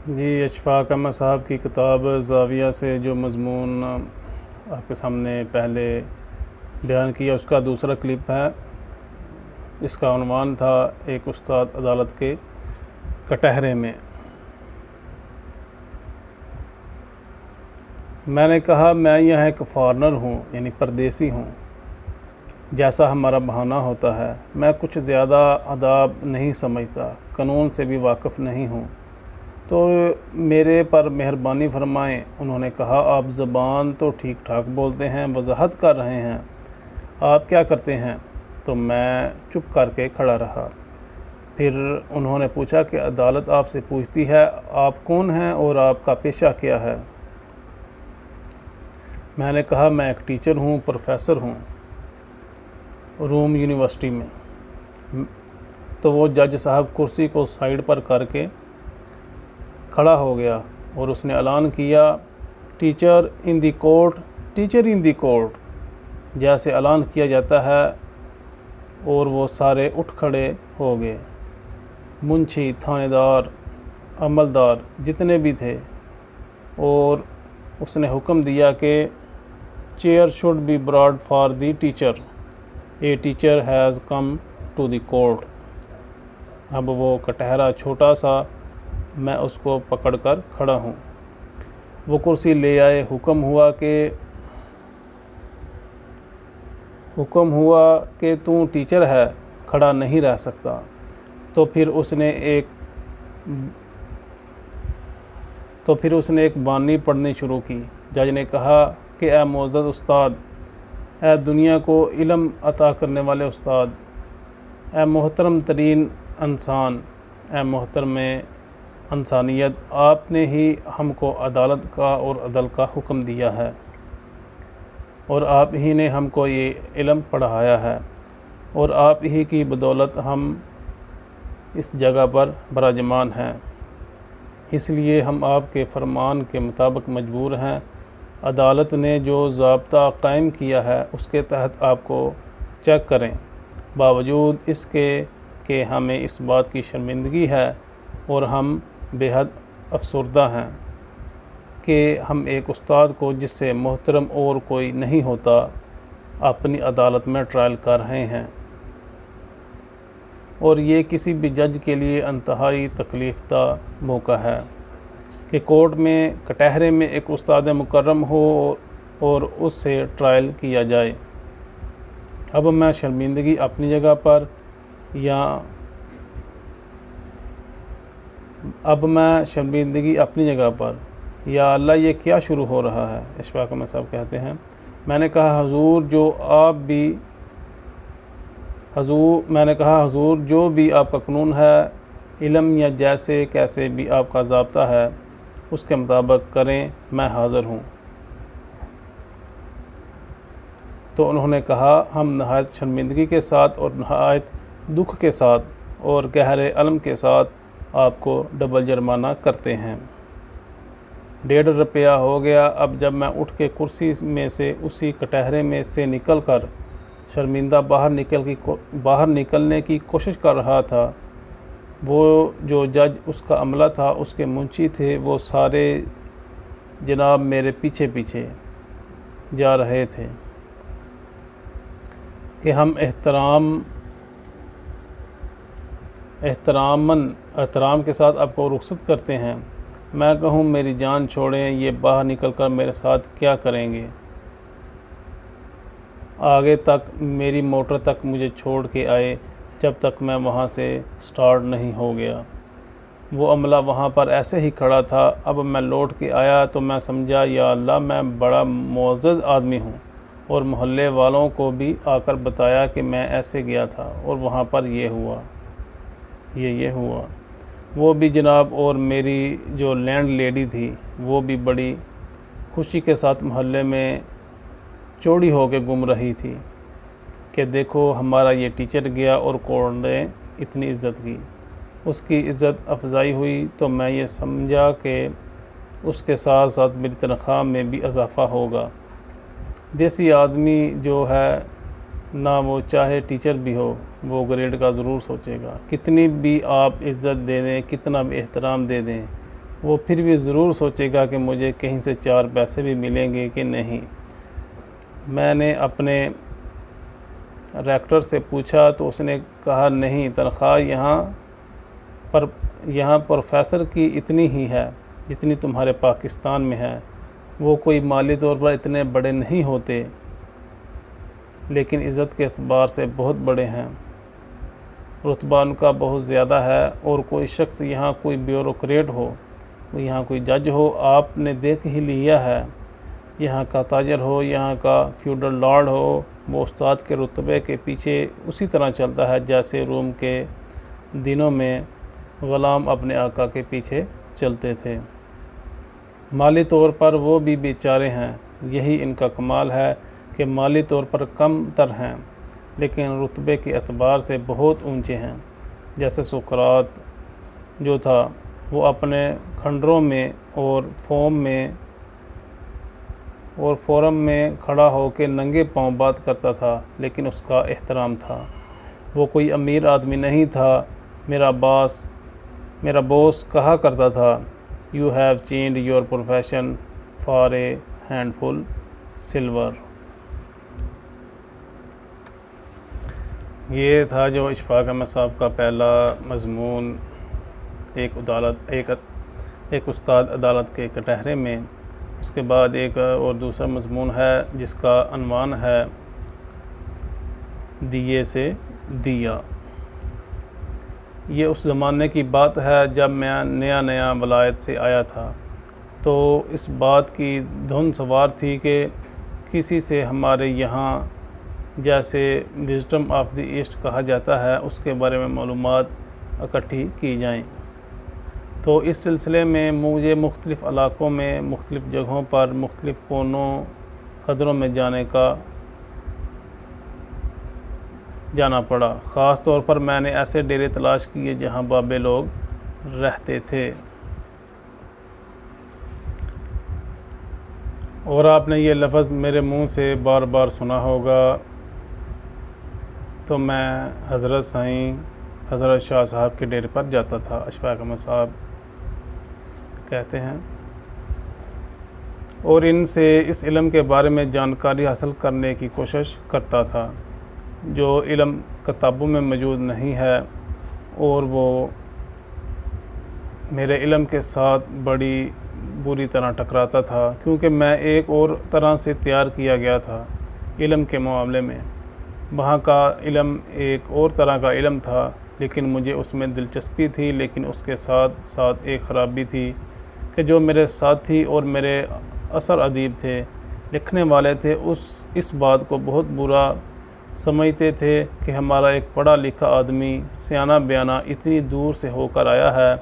जी, अशफाक अहमद साहब की किताब ज़ाविया से जो मज़मून आपके सामने पहले बयान किया उसका दूसरा क्लिप है। इसका उन्वान था एक उस्ताद अदालत के कटहरे में। मैंने कहा मैं यहाँ एक फॉरनर हूँ, यानी परदेसी हूँ, जैसा हमारा बहाना होता है। मैं कुछ ज़्यादा आदाब नहीं समझता, कानून से भी वाकिफ़ नहीं हूँ, तो मेरे पर मेहरबानी फरमाएं। उन्होंने कहा, आप ज़बान तो ठीक ठाक बोलते हैं, वजाहत कर रहे हैं, आप क्या करते हैं? तो मैं चुप करके खड़ा रहा। फिर उन्होंने पूछा कि अदालत आपसे पूछती है आप कौन हैं और आपका पेशा क्या है? मैंने कहा मैं एक टीचर हूँ, प्रोफेसर हूँ रोम यूनिवर्सिटी में। तो वो जज साहब कुर्सी को साइड पर करके खड़ा हो गया और उसने ऐलान किया, टीचर इन दी कोर्ट, टीचर इन दी कोर्ट, जैसे ऐलान किया जाता है। और वो सारे उठ खड़े हो गए, मुंशी, थानेदार, अमलदार जितने भी थे। और उसने हुक्म दिया कि chair should be broad for the teacher, a teacher has come to the court. अब वो कटहरा छोटा सा, मैं उसको पकड़कर खड़ा हूँ। वो कुर्सी ले आए। हुक्म हुआ कि तू टीचर है, खड़ा नहीं रह सकता। तो फिर उसने एक बानी पढ़नी शुरू की। जज ने कहा कि ए मोअज़्ज़ज़ उस्ताद, ए दुनिया को इल्म अता करने वाले उस्ताद, ए मोहतरम तरीन इंसान, ए मोहतरम इंसानियत, आपने ही हमको अदालत का और अदल का हुक्म दिया है और आप ही ने हमको ये इल्म पढ़ाया है और आप ही की बदौलत हम इस जगह पर बराजमान हैं। इसलिए हम आपके फरमान के मुताबिक मजबूर हैं। अदालत ने जो ज़ाब्ता कायम किया है उसके तहत आपको चेक करें। बावजूद इसके कि हमें इस बात की शर्मिंदगी है और हम बेहद अफसरदा हैं कि हम एक उस्ताद को, जिससे मोहतरम और कोई नहीं होता, अपनी अदालत में ट्रायल कर रहे हैं। और ये किसी भी जज के लिए इंतहाई तकलीफ़दा मौका है कि कोर्ट में कटहरे में एक उस्ताद मुकर्रम हो और उससे ट्रायल किया जाए। अब मैं शर्मिंदगी अपनी जगह पर या अल्लाह, ये क्या शुरू हो रहा है? अशफाक अहमद साहब कहते हैं, मैंने कहा हुजूर जो भी आपका कानून है, इल्म या जैसे कैसे भी आपका ज़ाब्ता है, उसके मुताबिक करें, मैं हाज़िर हूँ। तो उन्होंने कहा, हम नहायत शर्मिंदगी के साथ और नहायत दुख के साथ और गहरे अलम के साथ आपको डबल जुर्माना करते हैं। 1.5 रुपया हो गया। अब जब मैं उठ के कुर्सी में से उसी कटहरे में से निकल कर शर्मिंदा बाहर निकलने की कोशिश कर रहा था, वो जो जज, उसका अमला था, उसके मुंशी थे, वो सारे जनाब मेरे पीछे पीछे जा रहे थे कि हम एहतराम के साथ आपको रुखसत करते हैं। मैं कहूँ मेरी जान छोड़ें, ये बाहर निकलकर मेरे साथ क्या करेंगे? आगे तक मेरी मोटर तक मुझे छोड़ के आए, जब तक मैं वहाँ से स्टार्ट नहीं हो गया। वो अमला वहाँ पर ऐसे ही खड़ा था। अब मैं लौट के आया तो मैं समझा, या अल्लाह, मैं बड़ा मुअज़्ज़ज़ आदमी हूँ। और मोहल्ले वालों को भी आकर बताया कि मैं ऐसे गया था और वहाँ पर ये हुआ। वो भी जनाब, और मेरी जो लैंड लेडी थी, वो भी बड़ी खुशी के साथ मोहल्ले में चौड़ी होकर घूम रही थी कि देखो हमारा ये टीचर गया और कोर्ट ने इतनी इज़्ज़त की। उसकी इज़्ज़त अफजाई हुई तो मैं ये समझा कि उसके साथ साथ मेरी तनख्वाह में भी इजाफ़ा होगा। देसी आदमी जो है ना, वो चाहे टीचर भी हो, वो ग्रेड का ज़रूर सोचेगा। कितनी भी आप इज़्ज़त दे दें, कितना भी एहतराम दे दें, वो फिर भी ज़रूर सोचेगा कि मुझे कहीं से 4 पैसे भी मिलेंगे कि नहीं। मैंने अपने रेक्टर से पूछा तो उसने कहा नहीं, तनख्वाह यहाँ प्रोफेसर की इतनी ही है जितनी तुम्हारे पाकिस्तान में है। वो कोई माली तौर पर इतने बड़े नहीं होते, लेकिन इज़्ज़त के एतबार से बहुत बड़े हैं। रुतबा उनका बहुत ज़्यादा है। और कोई शख्स यहाँ कोई ब्यूरोक्रेट हो, यहाँ कोई जज हो, आपने देख ही लिया है, यहाँ का ताजर हो, यहाँ का फ्यूडल लॉर्ड हो, वो उस्ताद के रुतबे के पीछे उसी तरह चलता है जैसे रूम के दिनों में ग़ुलाम अपने आका के पीछे चलते थे। माली तौर पर वो भी बेचारे हैं। यही इनका कमाल है कि माली तौर पर कम तर हैं, लेकिन रुतबे के एतबार से बहुत ऊंचे हैं। जैसे सुकरात जो था, वो अपने खंडरों में और फोरम में खड़ा होकर नंगे पांव बात करता था, लेकिन उसका एहतराम था। वो कोई अमीर आदमी नहीं था। मेरा बॉस कहा करता था, you have changed your profession for a handful silver. ये था जो इशफाक अहमद साहब का पहला मज़मून, एक उस्ताद अदालत के कटहरे में। उसके बाद एक और दूसरा मज़मून है जिसका अनवान है दिए से दिया। ये उस ज़माने की बात है जब मैं नया वलायत से आया था, तो इस बात की धुन सवार थी कि किसी से हमारे यहाँ जैसे विज़डम ऑफ द ईस्ट कहा जाता है उसके बारे में मालूमात इकट्ठी की जाएं। तो इस सिलसिले में मुझे मुख्तलिफ़ इलाक़ों में, मुख्तलिफ़ जगहों पर, मुख्तलिफ़ कोनों कदरों में जाना पड़ा। ख़ास तौर पर मैंने ऐसे डेरे तलाश किए जहाँ बाबे लोग रहते थे। और आपने ये लफ्ज़ मेरे मुंह से बार बार सुना होगा। तो मैं हज़रत साईं हज़रत शाह साहब के डेरे पर जाता था। इशफाक अहमद साहब कहते हैं, और इनसे इस इल्म के बारे में जानकारी हासिल करने की कोशिश करता था जो इल्म किताबों में मौजूद नहीं है, और वो मेरे इल्म के साथ बड़ी बुरी तरह टकराता था, क्योंकि मैं एक और तरह से तैयार किया गया था इल्म के मामले में। वहाँ का इल्म एक और तरह का इल्म था, लेकिन मुझे उसमें दिलचस्पी थी। लेकिन उसके साथ साथ एक ख़राबी थी कि जो मेरे साथी और मेरे असर अदीब थे, लिखने वाले थे, इस बात को बहुत बुरा समझते थे कि हमारा एक पढ़ा लिखा आदमी सियाना बयाना इतनी दूर से होकर आया है,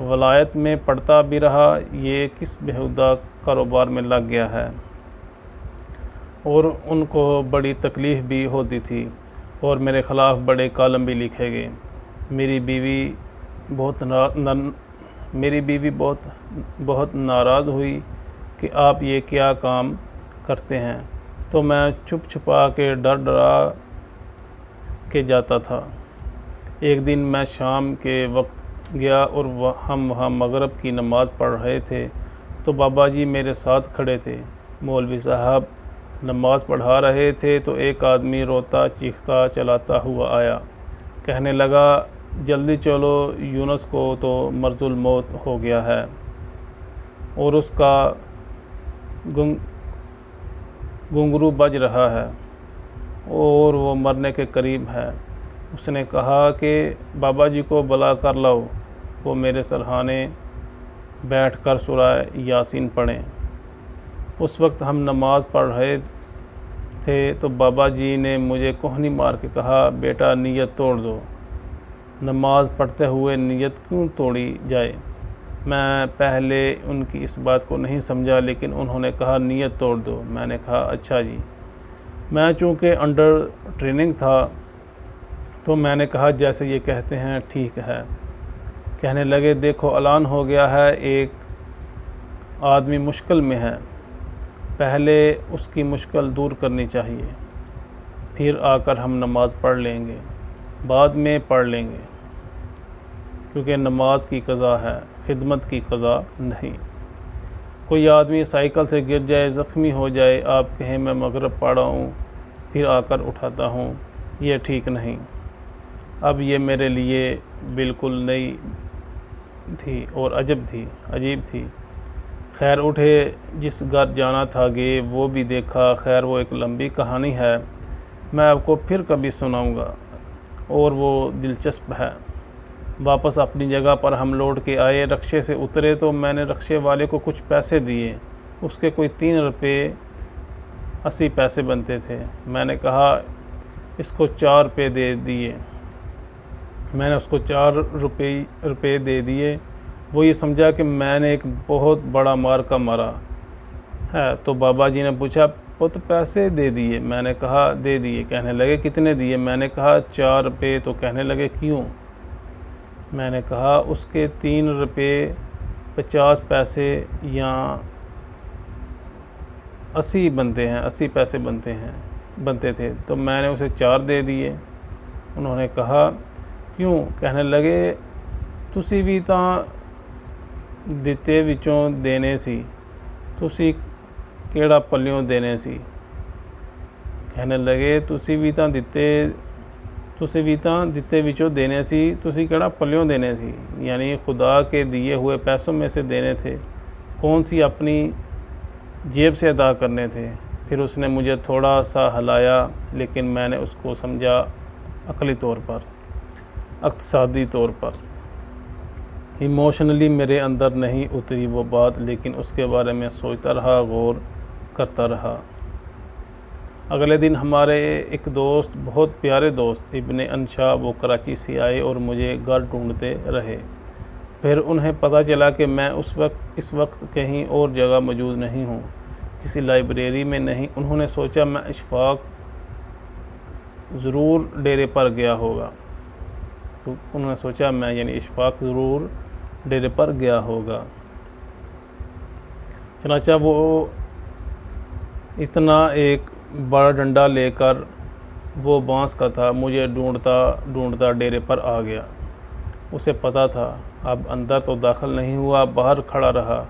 वलायत में पढ़ता भी रहा, ये किस बेहुदा कारोबार में लग गया है। और उनको बड़ी तकलीफ़ भी होती थी और मेरे ख़िलाफ़ बड़े कॉलम भी लिखे गए। मेरी बीवी बहुत नाराज़ हुई कि आप ये क्या काम करते हैं। तो मैं छुप छुपा के डरा के जाता था। एक दिन मैं शाम के वक्त गया और हम वहाँ मगरिब की नमाज़ पढ़ रहे थे, तो बाबा जी मेरे साथ खड़े थे। मौलवी साहब नमाज़ पढ़ा रहे थे तो एक आदमी रोता चीखता चलाता हुआ आया। कहने लगा, जल्दी चलो, यूनुस को तो मर्जुल मौत हो गया है और उसका घुंघरू बज रहा है और वो मरने के करीब है। उसने कहा कि बाबा जी को बुला कर लाओ, वो मेरे सरहाने बैठ कर सूरह यासीन पढ़ें। उस वक्त हम नमाज़ पढ़ रहे थे तो बाबा जी ने मुझे कोहनी मार के कहा, बेटा नीयत तोड़ दो। नमाज़ पढ़ते हुए नीयत क्यों तोड़ी जाए? मैं पहले उनकी इस बात को नहीं समझा, लेकिन उन्होंने कहा नीयत तोड़ दो। मैंने कहा अच्छा जी। मैं चूँकि अंडर ट्रेनिंग था तो मैंने कहा जैसे ये कहते हैं ठीक है। कहने लगे, देखो ऐलान हो गया है, एक आदमी मुश्किल में है, पहले उसकी मुश्किल दूर करनी चाहिए, फिर आकर हम नमाज़ पढ़ लेंगे, बाद में पढ़ लेंगे। क्योंकि नमाज की क़ज़ा है, खिदमत की क़ज़ा नहीं। कोई आदमी साइकिल से गिर जाए, ज़ख्मी हो जाए, आप कहें मैं मगरिब पढ़ा हूँ फिर आकर उठाता हूँ, ये ठीक नहीं। अब ये मेरे लिए बिल्कुल नई थी और अजीब थी। खैर उठे, जिस घर जाना था गए, वो भी देखा। खैर वो एक लंबी कहानी है, मैं आपको फिर कभी सुनाऊंगा और वो दिलचस्प है। वापस अपनी जगह पर हम लौट के आए, रक्शे से उतरे तो मैंने रक्शे वाले को कुछ पैसे दिए। उसके कोई 3 रुपये 80 पैसे बनते थे। मैंने कहा इसको 4 रुपये दे दिए। मैंने उसको 4 रुपये दे दिए। वो ये समझा कि मैंने एक बहुत बड़ा मार का मारा है। तो बाबा जी ने पूछा पुत पैसे दे दिए? मैंने कहा दे दिए। कहने लगे कितने दिए? मैंने कहा 4 रुपये। तो कहने लगे क्यों? मैंने कहा उसके 3 रुपये 50 पैसे या 80 बनते हैं, 80 पैसे बनते थे। तो मैंने उसे 4 दे दिए। उन्होंने कहा क्यों? कहने लगे तुसी भी तां दिते विचों देने सी, तुसी केड़ा पल्लियों देने सी। कहने लगे तुसी भी तां दिते विचों देने सी, तुसी केड़ा पल्लियों देने सी, यानी खुदा के दिए हुए पैसों में से देने थे, कौन सी अपनी जेब से अदा करने थे। फिर उसने मुझे थोड़ा सा हिलाया, लेकिन मैंने उसको समझा अक़ली तौर पर, इक़्तिसादी तौर पर। इमोशनली मेरे अंदर नहीं उतरी वो बात, लेकिन उसके बारे में सोचता रहा, गौर करता रहा। अगले दिन हमारे एक दोस्त, बहुत प्यारे दोस्त इब्ने अनशा, वो कराची से आए और मुझे घर ढूंढते रहे। फिर उन्हें पता चला कि मैं इस वक्त कहीं और जगह मौजूद नहीं हूँ, किसी लाइब्रेरी में नहीं। उन्होंने सोचा मैं इशफाक ज़रूर डेरे पर गया होगा। तो उन्होंने सोचा मैं यानी इशफाक ज़रूर डेरे पर गया होगा। चनाचा वो इतना एक बड़ा डंडा लेकर, वो बांस का था, मुझे ढूंढता डेरे पर आ गया। उसे पता था अब अंदर तो दाखिल नहीं हुआ, बाहर खड़ा रहा।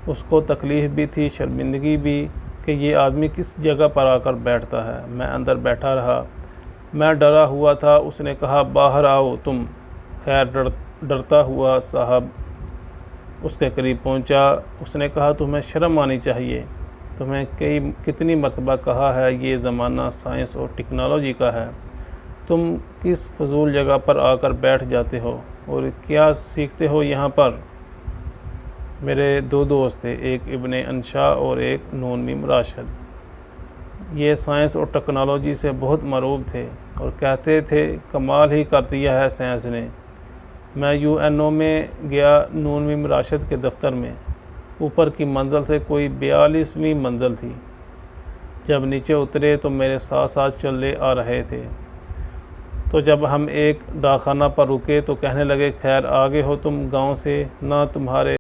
उसको तकलीफ़ भी थी, शर्मिंदगी भी कि ये आदमी किस जगह पर आकर बैठता है। मैं अंदर बैठा रहा, मैं डरा हुआ था। उसने कहा बाहर आओ तुम। खैर डरता हुआ साहब उसके करीब पहुंचा। उसने कहा तुम्हें शर्म आनी चाहिए, तुम्हें कितनी मरतबा कहा है ये ज़माना साइंस और टेक्नोलॉजी का है, तुम किस फजूल जगह पर आकर बैठ जाते हो और क्या सीखते हो यहाँ पर। मेरे 2 दोस्त थे, एक इब्ने अनशा और एक नून मीम राशिद। ये साइंस और टेक्नोलॉजी से बहुत मरूब थे और कहते थे कमाल ही कर दिया है साइंस ने। मैं UNO में गया, नून मीम राशिद के दफ्तर में। ऊपर की मंजिल से कोई 42वीं मंजिल थी। जब नीचे उतरे तो मेरे साथ साथ चले आ रहे थे। तो जब हम एक डाकखाना पर रुके तो कहने लगे खैर आगे हो तुम गांव से, ना तुम्हारे